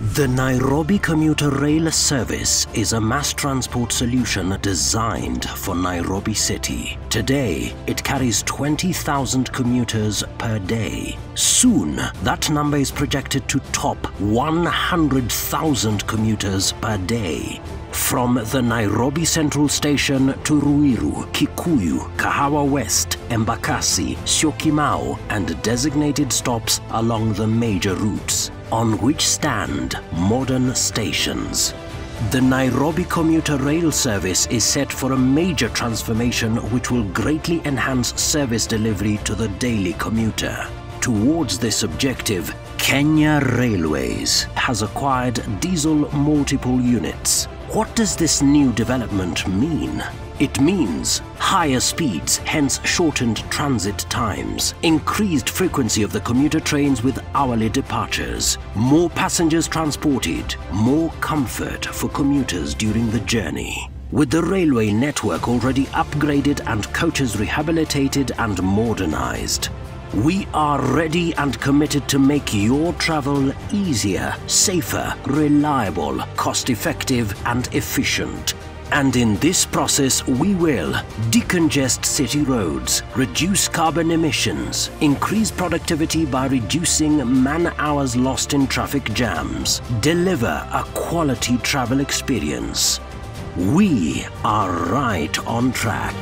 The Nairobi Commuter Rail Service is a mass transport solution designed for Nairobi City. Today, it carries 20,000 commuters per day. Soon, that number is projected to top 100,000 commuters per day. From the Nairobi Central Station to Ruiru, Kikuyu, Kahawa West, Embakasi, Syokimau, and designated stops along the major routes, on which stand modern stations. The Nairobi Commuter Rail Service is set for a major transformation which will greatly enhance service delivery to the daily commuter. Towards this objective, Kenya Railways has acquired diesel multiple units. What does this new development mean? It means higher speeds, hence shortened transit times, increased frequency of the commuter trains with hourly departures, more passengers transported, more comfort for commuters during the journey. With the railway network already upgraded and coaches rehabilitated and modernized, we are ready and committed to make your travel easier, safer, reliable, cost-effective and efficient. And in this process, we will decongest city roads, reduce carbon emissions, increase productivity by reducing man-hours lost in traffic jams, deliver a quality travel experience. We are right on track.